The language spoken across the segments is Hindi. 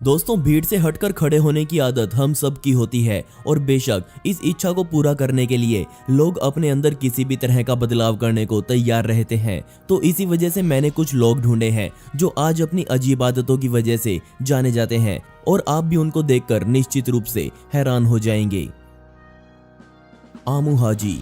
दोस्तों, भीड़ से हटकर खड़े होने की आदत हम सब की होती है और बेशक इस इच्छा को पूरा करने के लिए लोग अपने अंदर किसी भी तरह का बदलाव करने को तैयार रहते हैं। तो इसी वजह से मैंने कुछ लोग ढूंढे हैं जो आज अपनी अजीब आदतों की वजह से जाने जाते हैं और आप भी उनको देखकर निश्चित रूप से हैरान हो जाएंगे। आमू हाजी।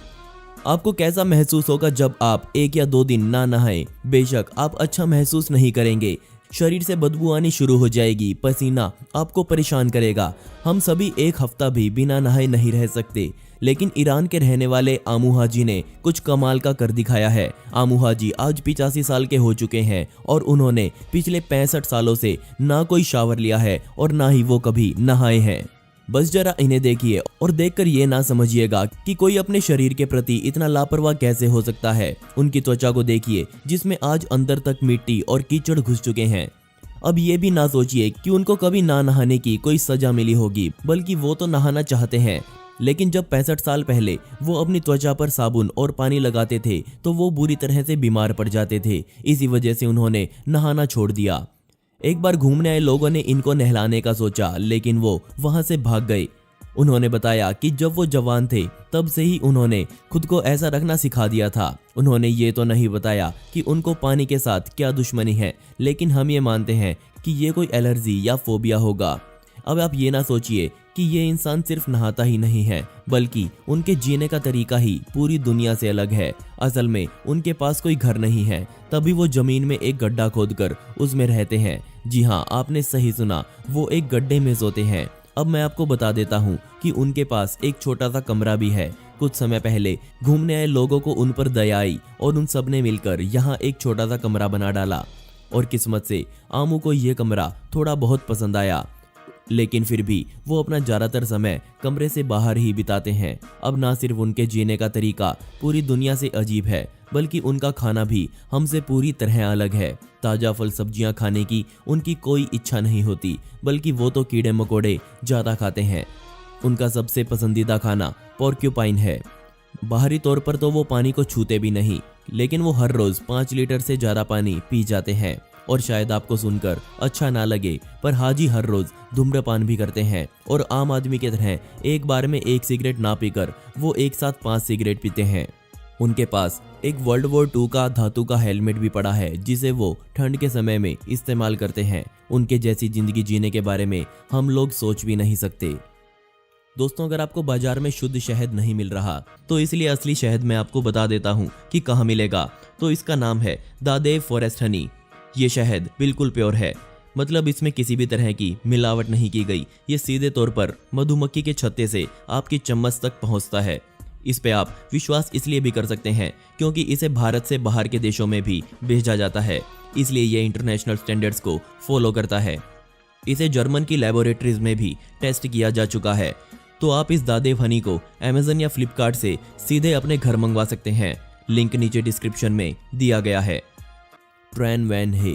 आपको कैसा महसूस होगा जब आप 1 या 2 दिन ना नहाएं? बेशक आप अच्छा महसूस नहीं करेंगे, शरीर से बदबू आनी शुरू हो जाएगी, पसीना आपको परेशान करेगा। हम सभी 1 हफ्ता भी बिना नहाए नहीं रह सकते, लेकिन ईरान के रहने वाले आमू हाजी ने कुछ कमाल का कर दिखाया है। आमू हाजी आज 85 साल के हो चुके हैं और उन्होंने पिछले 65 सालों से ना कोई शावर लिया है और ना ही वो कभी नहाए हैं। बस जरा इन्हें देखिए और देखकर ये ना समझिएगा कि कोई अपने शरीर के प्रति इतना लापरवाह कैसे हो सकता है। उनकी त्वचा को देखिए जिसमें आज अंदर तक मिट्टी और कीचड़ घुस चुके हैं। अब ये भी ना सोचिए कि उनको कभी ना नहाने की कोई सजा मिली होगी, बल्कि वो तो नहाना चाहते हैं। लेकिन जब 65 साल पहले वो अपनी त्वचा पर साबुन और पानी लगाते थे तो वो बुरी तरह से बीमार पड़ जाते थे। इसी वजह से उन्होंने नहाना छोड़ दिया। एक बार घूमने आए लोगों ने इनको नहलाने का सोचा, लेकिन वो वहां से भाग गए। उन्होंने बताया कि जब वो जवान थे तब से ही उन्होंने खुद को ऐसा रखना सिखा दिया था। उन्होंने ये तो नहीं बताया कि उनको पानी के साथ क्या दुश्मनी है, लेकिन हम ये मानते हैं कि ये कोई एलर्जी या फोबिया होगा। अब आप ये ना सोचिए कि ये इंसान सिर्फ नहाता ही नहीं है, बल्कि उनके जीने का तरीका ही पूरी दुनिया से अलग है। असल में उनके पास कोई घर नहीं है, तभी वो जमीन में एक गड्ढा खोदकर उसमें रहते हैं। जी हाँ, आपने सही सुना, वो एक गड्ढे में सोते हैं। अब मैं आपको बता देता हूँ कि उनके पास एक छोटा सा कमरा भी है। कुछ समय पहले घूमने आए लोगों को उन पर दया आई और उन सब ने मिलकर यहाँ एक छोटा सा कमरा बना डाला। और किस्मत से आमू को ये कमरा थोड़ा बहुत पसंद आया, लेकिन फिर भी वो अपना ज़्यादातर समय कमरे से बाहर ही बिताते हैं। अब ना सिर्फ उनके जीने का तरीका पूरी दुनिया से अजीब है, बल्कि उनका खाना भी हमसे पूरी तरह अलग है। ताज़ा फल सब्जियां खाने की उनकी कोई इच्छा नहीं होती, बल्कि वो तो कीड़े मकोड़े ज़्यादा खाते हैं। उनका सबसे पसंदीदा खाना पोर्क्यूपाइन है। बाहरी तौर पर तो वो पानी को छूते भी नहीं, लेकिन वो हर रोज़ 5 लीटर से ज़्यादा पानी पी जाते हैं। और शायद आपको सुनकर अच्छा ना लगे, पर हाजी हर रोज धूम्रपान भी करते हैं और आम आदमी की तरह एक बार में 1 सिगरेट ना पीकर वो एक साथ 5 सिगरेट पीते हैं। उनके पास एक वर्ल्ड वॉर 2 का धातु का हेलमेट भी पड़ा है, जिसे वो ठंड के समय में इस्तेमाल करते हैं। उनके जैसी जिंदगी जीने के बारे में हम लोग सोच भी नहीं सकते। दोस्तों, अगर आपको बाजार में शुद्ध शहद नहीं मिल रहा तो इसलिए असली शहद मैं आपको बता देता हूँ कि कहाँ मिलेगा। तो इसका नाम है दादेव फॉरेस्ट हनी। ये शहद बिल्कुल प्योर है, मतलब इसमें किसी भी तरह की मिलावट नहीं की गई। ये सीधे तौर पर मधुमक्खी के छत्ते से आपकी चम्मच तक पहुंचता है। इस पे आप विश्वास इसलिए भी कर सकते हैं क्योंकि इसे भारत से बाहर के देशों में भी भेजा जाता है, इसलिए ये इंटरनेशनल स्टैंडर्ड्स को फॉलो करता है। इसे जर्मन की लेबोरेटरीज में भी टेस्ट किया जा चुका है। तो आप इस दादेव हनी को अमेजन या फ्लिपकार्ट से सीधे अपने घर मंगवा सकते हैं। लिंक नीचे डिस्क्रिप्शन में दिया गया है। ट्रेन वैन है।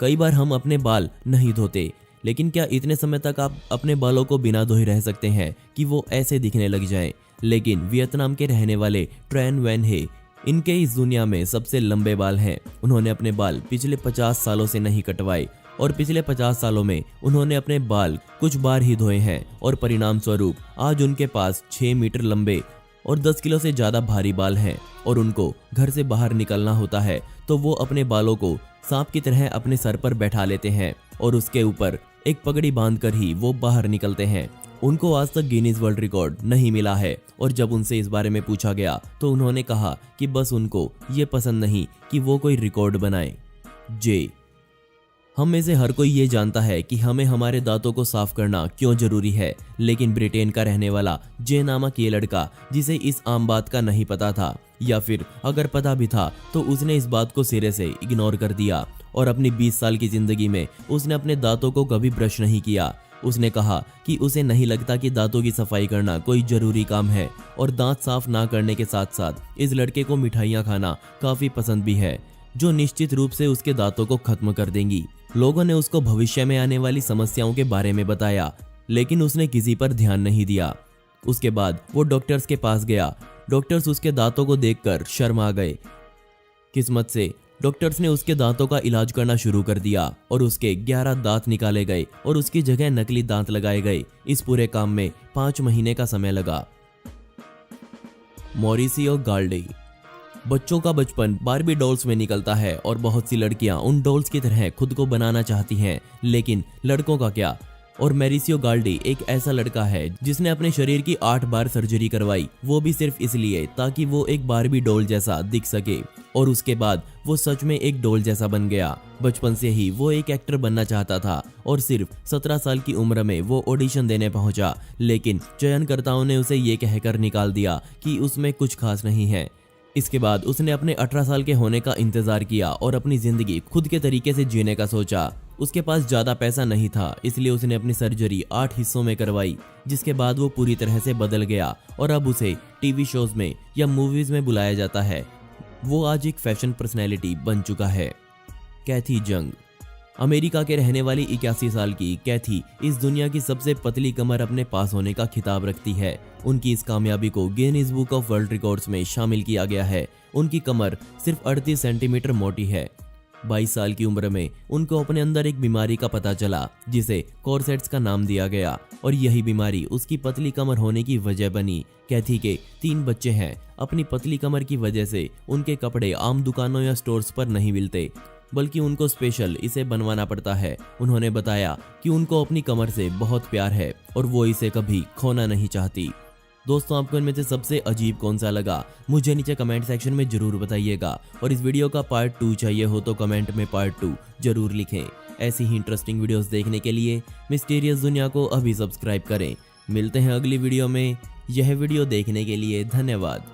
कई बार हम अपने बाल नहीं धोते, लेकिन क्या इतने समय तक आप अपने बालों को बिना धोए रह सकते हैं कि वो ऐसे दिखने लग जाएं? लेकिन वियतनाम के रहने वाले ट्रेन वैन है, इनके इस दुनिया में सबसे लंबे बाल हैं। उन्होंने अपने बाल पिछले 50 सालों से नहीं कटवाए और पिछले 50 सालों में उन्होंने अपने बाल कुछ बार ही धोए हैं और परिणाम स्वरूप आज उनके पास 6 मीटर लंबे और 10 किलो से ज़्यादा भारी बाल हैं। और उनको घर से बाहर निकलना होता है तो वो अपने बालों को सांप की तरह अपने सर पर बैठा लेते हैं और उसके ऊपर एक पगड़ी बांधकर ही वो बाहर निकलते हैं। उनको आज तक गिनीज वर्ल्ड रिकॉर्ड नहीं मिला है और जब उनसे इस बारे में पूछा गया तो उन्होंने कहा कि बस उनको ये पसंद नहीं कि वो कोई रिकॉर्ड बनाए। जे। हम में से हर कोई ये जानता है कि हमें हमारे दांतों को साफ करना क्यों जरूरी है, लेकिन ब्रिटेन का रहने वाला जे नामक ये लड़का, जिसे इस आम बात का नहीं पता था, या फिर अगर पता भी था तो उसने इस बात को सिरे से इग्नोर कर दिया और अपनी 20 साल की जिंदगी में उसने अपने दांतों को कभी ब्रश नहीं किया। उसने कहा कि उसे नहीं लगता कि दांतों की सफाई करना कोई जरूरी काम है और दांत साफ ना करने के साथ साथ इस लड़के को मिठाइयाँ खाना काफी पसंद भी है, जो निश्चित रूप से उसके दांतों को खत्म कर देंगी। लोगों ने उसको भविष्य में आने वाली समस्याओं के बारे में बताया, लेकिन उसने किसी पर ध्यान नहीं दिया। उसके बाद वो डॉक्टर्स के पास गया। डॉक्टर्स उसके दांतों को देखकर शर्मा गए। किस्मत से डॉक्टर्स ने उसके दांतों का इलाज करना शुरू कर दिया और उसके 11 दांत निकाले गए और उसकी जगह नकली दांत लगाए गए। इस पूरे काम में 5 महीने का समय लगा। मॉरिसियो गाल्डी। बच्चों का बचपन बारबी डॉल्स में निकलता है और बहुत सी लड़कियां उन डॉल्स की तरह खुद को बनाना चाहती हैं, लेकिन लड़कों का क्या। और मैरिसियो गाल्डी एक ऐसा लड़का है जिसने अपने शरीर की 8 बार सर्जरी करवाई, वो भी सिर्फ इसलिए ताकि वो एक बारबी डॉल जैसा दिख सके। और उसके बाद वो सच में एक डॉल जैसा बन गया। बचपन से ही वो एक एक्टर बनना चाहता था और सिर्फ 17 साल की उम्र में वो ऑडिशन देने पहुंचा, लेकिन चयनकर्ताओं ने उसे ये कहकर निकाल दिया कि उसमें कुछ खास नहीं है। इसके बाद उसने अपने 18 साल के होने का इंतजार किया और अपनी जिंदगी खुद के तरीके से जीने का सोचा। उसके पास ज्यादा पैसा नहीं था, इसलिए उसने अपनी सर्जरी 8 हिस्सों में करवाई, जिसके बाद वो पूरी तरह से बदल गया और अब उसे टीवी शोज में या मूवीज में बुलाया जाता है। वो आज एक फैशन पर्सनैलिटी बन चुका है। कैथी जंग। अमेरिका के रहने वाली 81 साल की कैथी इस दुनिया की सबसे पतली कमर अपने पास होने का खिताब रखती है। उनकी इस कामयाबी को Guinness book of world records में शामिल किया गया है। उनकी कमर सिर्फ 38 सेंटीमीटर मोटी है। 22 साल की उम्र में उनको अपने अंदर एक बीमारी का पता चला, जिसे कॉर्सेट्स का नाम दिया गया, और यही बीमारी उसकी पतली कमर होने की वजह बनी। कैथी के 3 बच्चे हैं। अपनी पतली कमर की वजह से उनके कपड़े आम दुकानों या स्टोर्स पर नहीं मिलते, बल्कि उनको स्पेशल इसे बनवाना पड़ता है। उन्होंने बताया कि उनको अपनी कमर से बहुत प्यार है और वो इसे कभी खोना नहीं चाहती। दोस्तों, आपको इनमें से सबसे अजीब कौन सा लगा, मुझे नीचे कमेंट सेक्शन में जरूर बताइएगा। और इस वीडियो का पार्ट 2 चाहिए हो तो कमेंट में पार्ट 2 जरूर लिखें। ऐसी ही इंटरेस्टिंग वीडियोस देखने के लिए मिस्टीरियस दुनिया को अभी सब्सक्राइब करें। मिलते हैं अगली वीडियो में। यह वीडियो देखने के लिए धन्यवाद।